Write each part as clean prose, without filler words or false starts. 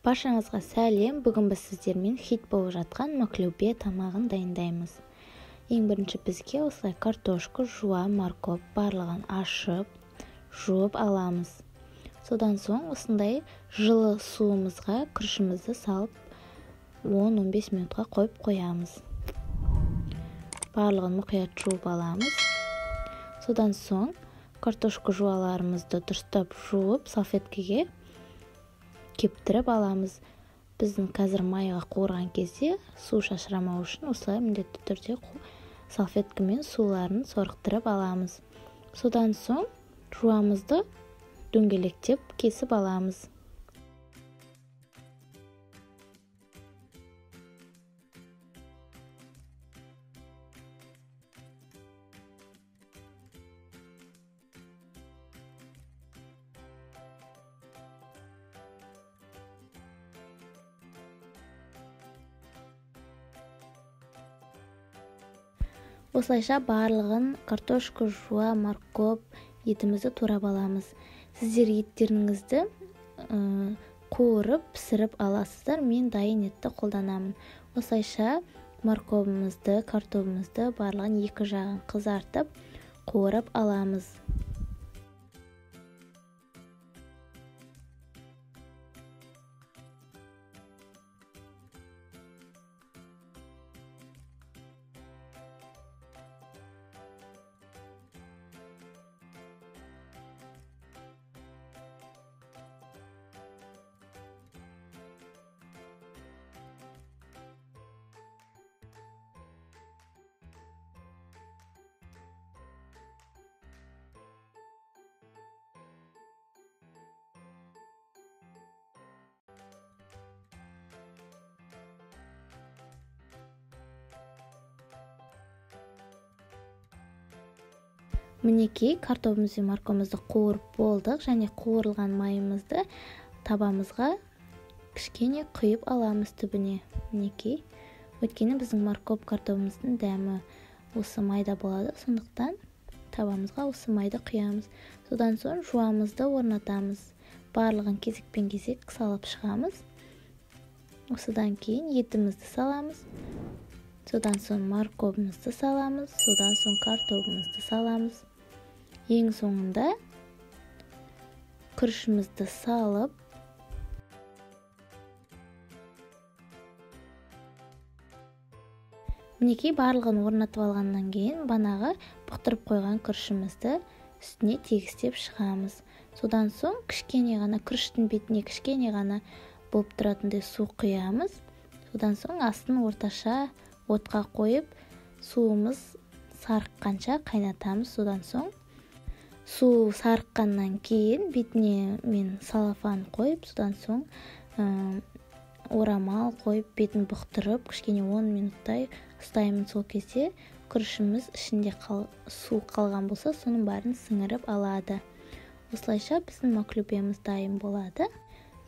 Баршаңызға сәлем. Бүгін біз сіздермен хит болып жатқан маклюбе тамағын дайындаймыз. Ең бірінші бізге осылай картошка, жуа, морковь барлығын ашып, жуып аламыз. Содан соң осындай жылы суымызға күрішімізді салып 10-15 минутқа қойып қоямыз. Барлығын мұқият жуып аламыз. Содан соң картошка жуаларымызды дұрыстап жуып салфеткеге кептіріп аламыз. Біздің қазір майға қуырған кезде су шашырамау үшін осылай міндетті түрде салфеткамен суларын сорғытырып аламыз. Содан соң жуамызды дөңгелектеп кесіп аламыз. Осылайша барлығын картошка, жуа, морковь, етімізді турап аламыз. Сіздер еттеріңізді қуырып, пісіріп аласыздар. Мен дайын етті қолданамын. Осылайша морковьімізді, картофелімізді барлығын екі жағын қызартып, қуырып аламыз. Мінекей картофеліміз бен морковьімізді қуырып болдық, және қуырылған майымызды табамызға кішкене құйып аламыз түбіне. Мінекей, өйткені біздің морковь картофеліміздің дәмі осы майда болады, сондықтан табамызға осы майды құямыз. Содан соң жуамызды орнатамыз. Барлығын кезекпен кезек салып шығамыз. Осыдан кейін етімізді саламыз. Содан соң морковьімізді саламыз. Содан соң картофелімізді саламыз. Ең соңында күрішімізді салып, мінекей барлығын орнатып алғаннан кейін банаға бұқтырып қойған күрішімізді үстіне тегістеп шығамыз. Содан соң кішкене ғана күріштің бетіне кішкене ғана болып тұратындай су құямыз. Содан соң астын орташа отқа қойып, суымыз сарыққанша қайнатамыз. Содан соң су сарыққаннан кейін бетіне мен салафан қойып, содан соң орамал қойып, бетін бұқтырып, кішкене 10 минуттай ұстаймын. Сол кезде күрішіміз ішінде су қалған болса, соның барын сіңіріп алады. Осылайша біздің маклюбеміз дайын болады.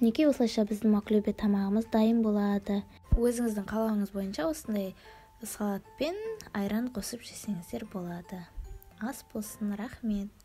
Мінекей осылайша біздің маклюбе тамағымыз дайын болады. Өзіңіздің қалауыңыз бойынша осындай салат пен айран қосып жесеңіздер болады. Ас болсын, рахмет.